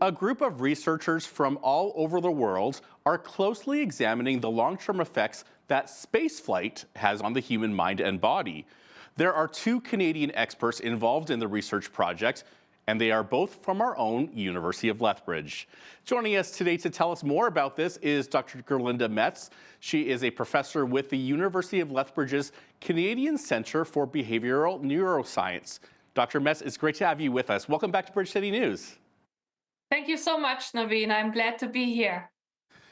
A group of researchers from all over the world are closely examining the long-term effects that spaceflight has on the human mind and body. There are two Canadian experts involved in the research project, and they are both from our own University of Lethbridge. Joining us today to tell us more about this is Dr. Gerlinde Metz. She is a professor with the University of Lethbridge's Canadian Centre for Behavioral Neuroscience. Dr. Metz, it's great to have you with us. Welcome back to Bridge City News. Thank you so much, Naveen. I'm glad to be here.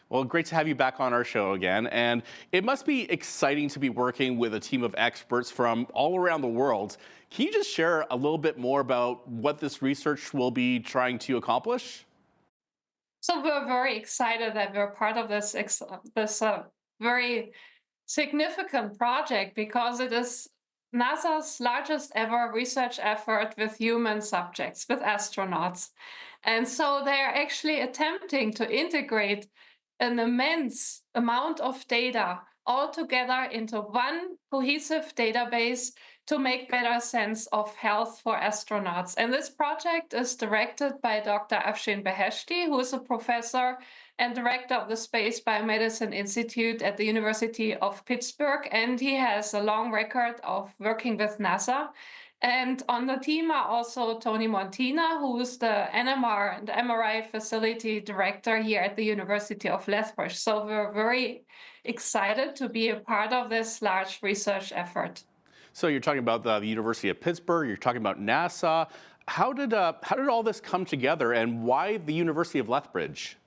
Well, great to have you back on our show again. And it must be exciting to be working with a team of experts from all around the world. Can you just share a little bit more about what this research will be trying to accomplish? So we're very excited that we're part of this very significant project because it is NASA's largest ever research effort with human subjects, with astronauts. And so they're actually attempting to integrate an immense amount of data all together into one cohesive database to make better sense of health for astronauts. And this project is directed by Dr. Afshin Beheshti, who is a professor and director of the Space Biomedicine Institute at the University of Pittsburgh. And he has a long record of working with NASA. And on the team are also Tony Montina, who is the NMR and MRI facility director here at the University of Lethbridge. So we're very excited to be a part of this large research effort. So you're talking about the University of Pittsburgh, you're talking about NASA. How did all this come together, and why the University of Lethbridge?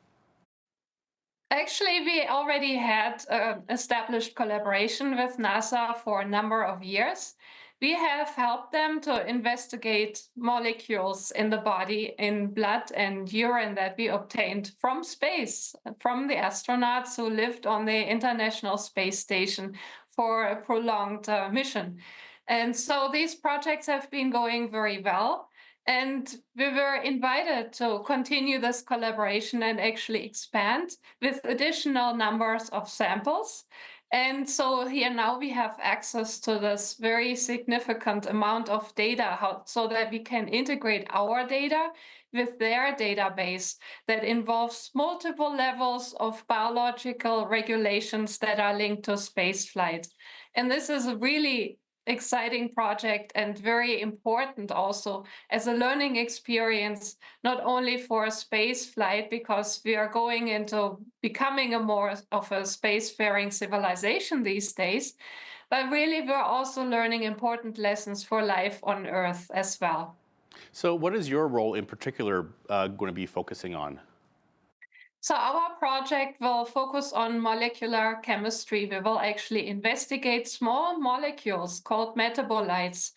Actually, we already had established collaboration with NASA for a number of years. We have helped them to investigate molecules in the body, in blood and urine that we obtained from space, from the astronauts who lived on the International Space Station for a prolonged mission. And so these projects have been going very well. And we were invited to continue this collaboration and actually expand with additional numbers of samples. And so here now we have access to this very significant amount of data so that we can integrate our data with their database that involves multiple levels of biological regulations that are linked to spaceflight. And this is a really exciting project and very important also as a learning experience, not only for space flight, because we are going into becoming a more of a spacefaring civilization these days, but really we're also learning important lessons for life on Earth as well. So what is your role in particular going to be focusing on? So our project will focus on molecular chemistry. We will actually investigate small molecules called metabolites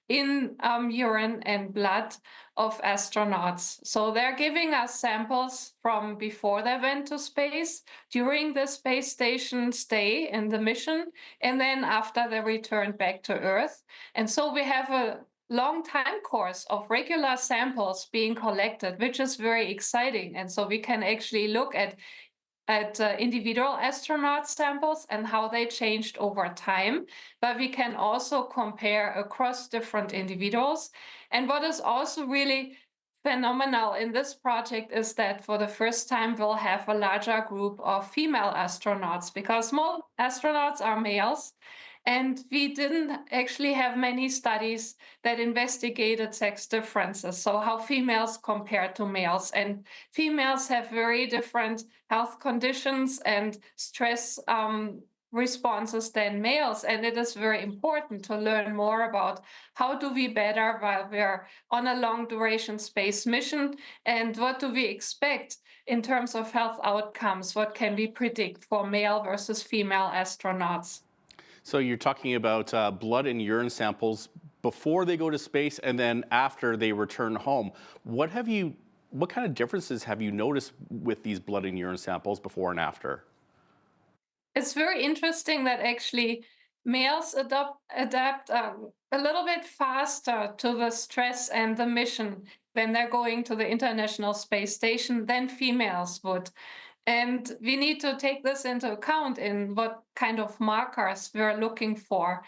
in urine and blood of astronauts. So they're giving us samples from before they went to space, during the space station stay in the mission, and then after they returned back to Earth. And so we have a long time course of regular samples being collected, which is very exciting. And so we can actually look at individual astronaut samples and how they changed over time, but we can also compare across different individuals. And what is also really phenomenal in this project is that for the first time we'll have a larger group of female astronauts, because small astronauts are males. And we didn't actually have many studies that investigated sex differences, so how females compare to males. And females have very different health conditions and stress responses than males. And it is very important to learn more about how do we better while we're on a long duration space mission, and what do we expect in terms of health outcomes, what can we predict for male versus female astronauts. So you're talking about blood and urine samples before they go to space and then after they return home. What kind of differences have you noticed with these blood and urine samples before and after? It's very interesting that actually males adapt a little bit faster to the stress and the mission when they're going to the International Space Station than females would. And we need to take this into account in what kind of markers we're looking for.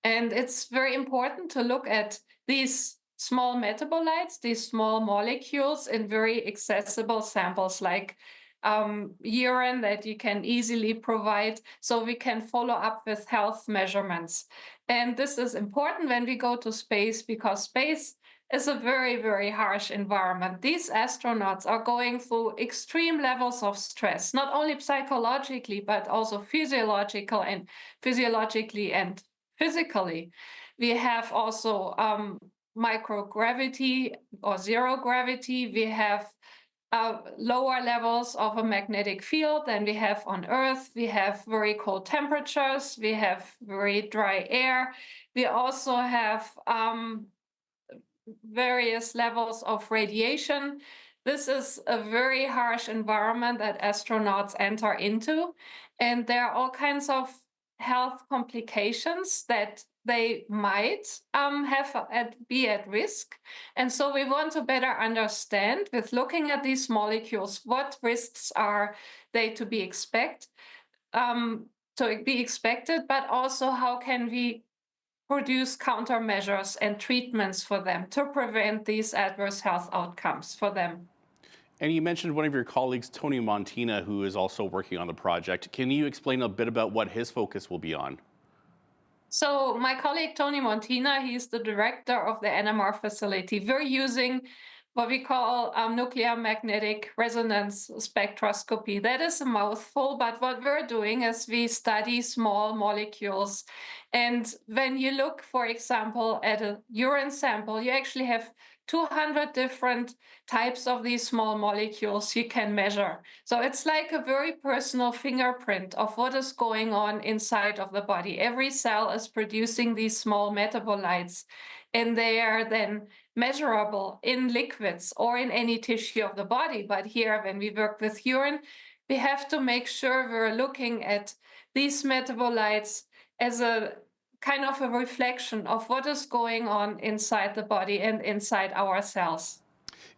And it's very important to look at these small metabolites, these small molecules, in very accessible samples like urine that you can easily provide, so we can follow up with health measurements. And this is important when we go to space, because space is a very, very harsh environment. These astronauts are going through extreme levels of stress, not only psychologically, but also physiologically and physically. We have also microgravity or zero gravity. We have lower levels of a magnetic field than we have on Earth. We have very cold temperatures. We have very dry air. We also have various levels of radiation. This is a very harsh environment that astronauts enter into, and there are all kinds of health complications that they might be at risk. And so we want to better understand, with looking at these molecules, what risks are they to be expected, but also how can we produce countermeasures and treatments for them to prevent these adverse health outcomes for them. And you mentioned one of your colleagues, Tony Montina, who is also working on the project. Can you explain a bit about what his focus will be on? So my colleague Tony Montina, he's the director of the NMR facility. We're using what we call nuclear magnetic resonance spectroscopy. That is a mouthful, but what we're doing is we study small molecules. And when you look, for example, at a urine sample, you actually have 200 different types of these small molecules you can measure. So it's like a very personal fingerprint of what is going on inside of the body. Every cell is producing these small metabolites, and they are then measurable in liquids or in any tissue of the body. But here, when we work with urine, we have to make sure we're looking at these metabolites as a kind of a reflection of what is going on inside the body and inside our cells.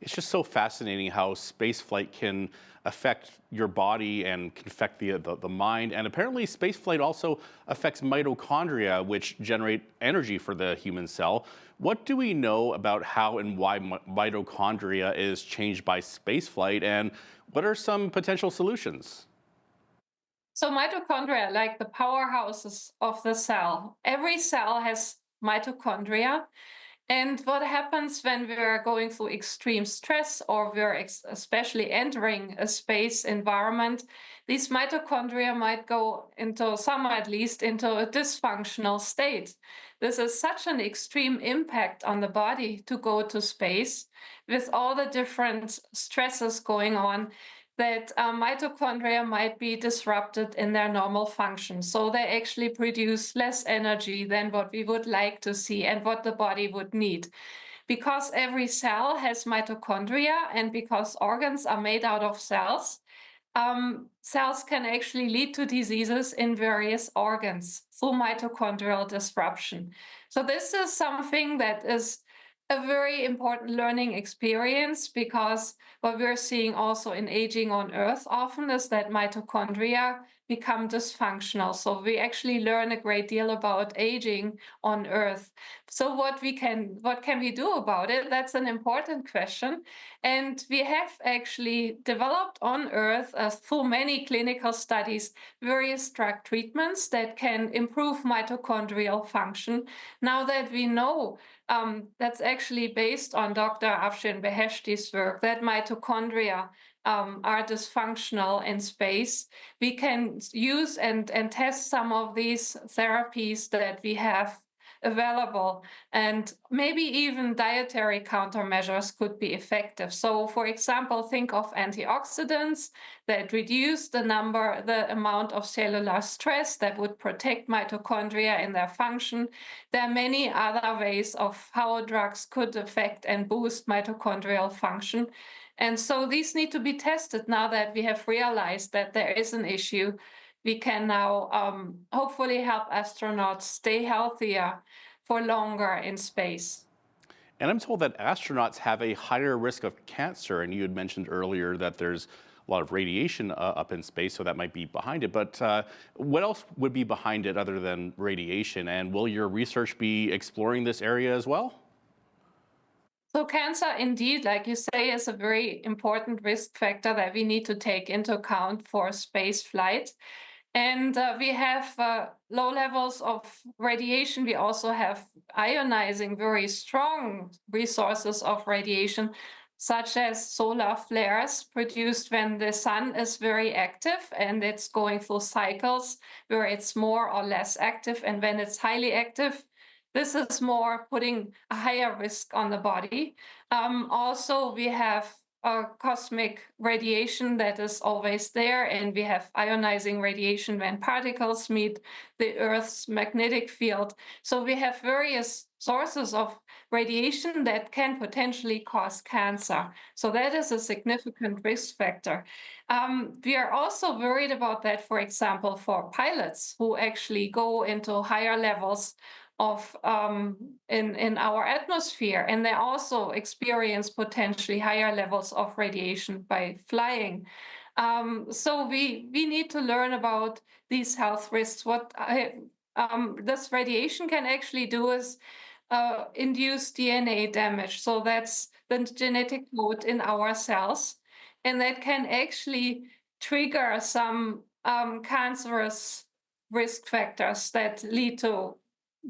It's just so fascinating how spaceflight can affect your body and can affect the mind. And apparently spaceflight also affects mitochondria, which generate energy for the human cell. What do we know about how and why mitochondria is changed by spaceflight, and what are some potential solutions? So mitochondria are like the powerhouses of the cell. Every cell has mitochondria. And what happens when we're going through extreme stress, or we're especially entering a space environment, these mitochondria might go into, some at least, into a dysfunctional state. This is such an extreme impact on the body to go to space with all the different stresses going on, that mitochondria might be disrupted in their normal function. So they actually produce less energy than what we would like to see and what the body would need. Because every cell has mitochondria, and because organs are made out of cells, cells can actually lead to diseases in various organs through mitochondrial disruption. So this is something that is a very important learning experience, because what we're seeing also in aging on Earth often is that mitochondria become dysfunctional. So we actually learn a great deal about aging on Earth. So what can we do about it? That's an important question. And we have actually developed on Earth, through many clinical studies, various drug treatments that can improve mitochondrial function. Now that we know, that's actually based on Dr. Afshin Beheshti's work, that mitochondria are dysfunctional in space. We can use and test some of these therapies that we have available, and maybe even dietary countermeasures could be effective. So, for example, think of antioxidants that reduce the amount of cellular stress that would protect mitochondria in their function. There are many other ways of how drugs could affect and boost mitochondrial function. And so these need to be tested now that we have realized that there is an issue. We can now hopefully help astronauts stay healthier for longer in space. And I'm told that astronauts have a higher risk of cancer. And you had mentioned earlier that there's a lot of radiation up in space, so that might be behind it. But what else would be behind it other than radiation? And will your research be exploring this area as well? So cancer, indeed, like you say, is a very important risk factor that we need to take into account for space flight. And we have low levels of radiation. We also have ionizing, very strong resources of radiation, such as solar flares produced when the sun is very active and it's going through cycles where it's more or less active. And when it's highly active, this is more putting a higher risk on the body. Also, we have cosmic radiation that is always there, and we have ionizing radiation when particles meet the Earth's magnetic field. So we have various sources of radiation that can potentially cause cancer. So that is a significant risk factor. We are also worried about that, for example, for pilots who actually go into higher levels of in our atmosphere, and they also experience potentially higher levels of radiation by flying. So we need to learn about these health risks. What this radiation can actually do is induce DNA damage. So that's the genetic code in our cells, and that can actually trigger some cancerous risk factors that lead to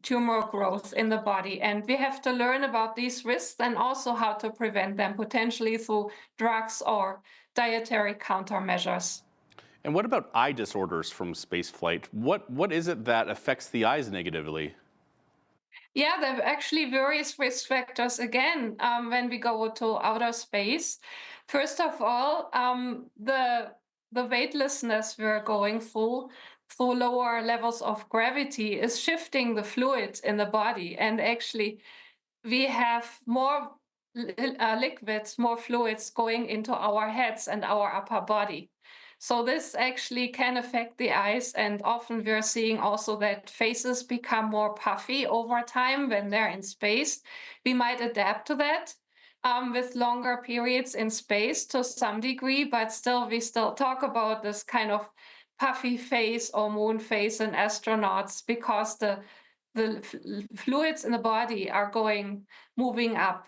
tumor growth in the body. And we have to learn about these risks and also how to prevent them, potentially through drugs or dietary countermeasures. And what about eye disorders from spaceflight? What is it that affects the eyes negatively? Yeah, there are actually various risk factors again when we go to outer space. First of all, the weightlessness we're going through lower levels of gravity is shifting the fluids in the body, and actually we have more liquids, more fluids going into our heads and our upper body. So this actually can affect the eyes, and often we're seeing also that faces become more puffy over time when they're in space. We might adapt to that with longer periods in space to some degree, but still we still talk about this kind of puffy face or moon face in astronauts because the fluids in the body are moving up.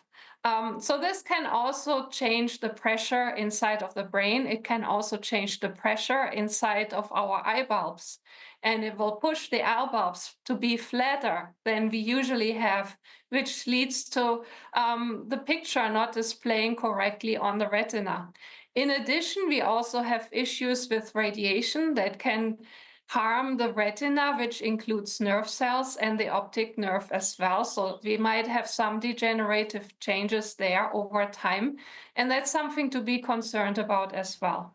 So this can also change the pressure inside of the brain. It can also change the pressure inside of our eye bulbs, and it will push the eye bulbs to be flatter than we usually have, which leads to the picture not displaying correctly on the retina. In addition, we also have issues with radiation that can harm the retina, which includes nerve cells and the optic nerve as well. So we might have some degenerative changes there over time. And that's something to be concerned about as well.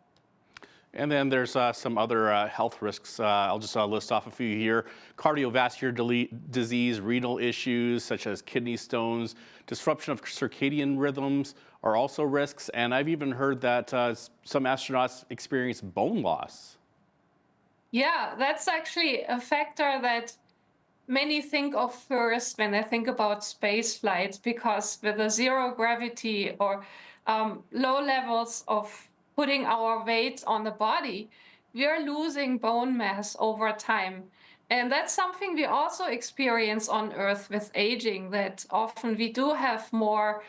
And then there's some other health risks. I'll just list off a few here. Cardiovascular disease, renal issues such as kidney stones, disruption of circadian rhythms are also risks. And I've even heard that some astronauts experience bone loss. Yeah, that's actually a factor that many think of first when they think about space flights, because with the zero gravity or low levels of putting our weight on the body, we are losing bone mass over time. And that's something we also experience on Earth with aging, that often we do have more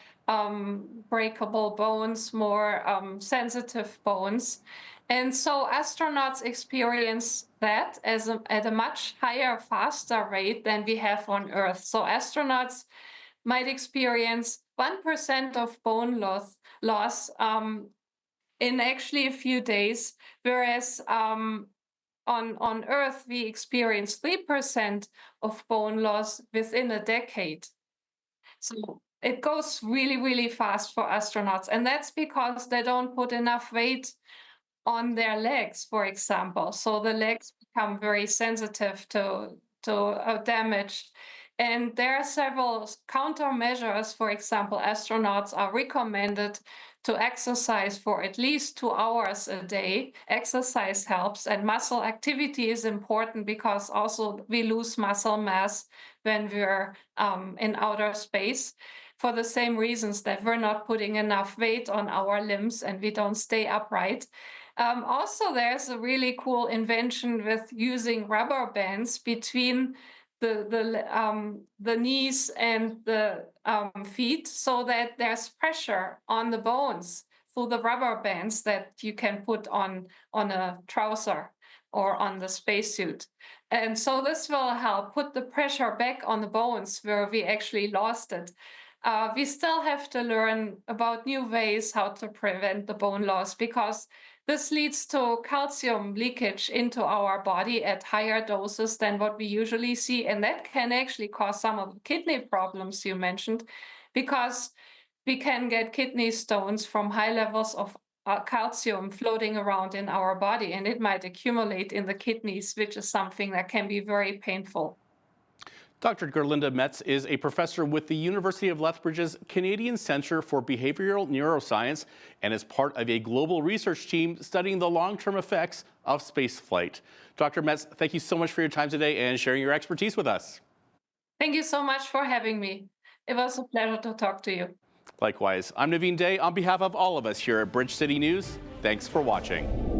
breakable bones, more sensitive bones. And so astronauts experience that at a much higher, faster rate than we have on Earth. So astronauts might experience 1% of bone loss in actually a few days, whereas on Earth we experience 3% of bone loss within a decade. So it goes really, really fast for astronauts. And that's because they don't put enough weight on their legs, for example. So the legs become very sensitive to damage. And there are several countermeasures. For example, astronauts are recommended to exercise for at least 2 hours a day. Exercise helps, and muscle activity is important because also we lose muscle mass when we're in outer space, for the same reasons that we're not putting enough weight on our limbs and we don't stay upright. Also, there's a really cool invention with using rubber bands between the knees and the feet, so that there's pressure on the bones through the rubber bands that you can put on a trouser or on the spacesuit. And so this will help put the pressure back on the bones where we actually lost it. We still have to learn about new ways how to prevent the bone loss, because this leads to calcium leakage into our body at higher doses than what we usually see. And that can actually cause some of the kidney problems you mentioned, because we can get kidney stones from high levels of calcium floating around in our body, and it might accumulate in the kidneys, which is something that can be very painful. Dr. Gerlinde Metz is a professor with the University of Lethbridge's Canadian Centre for Behavioral Neuroscience and is part of a global research team studying the long-term effects of spaceflight. Dr. Metz, thank you so much for your time today and sharing your expertise with us. Thank you so much for having me. It was a pleasure to talk to you. Likewise, I'm Naveen Day on behalf of all of us here at Bridge City News. Thanks for watching.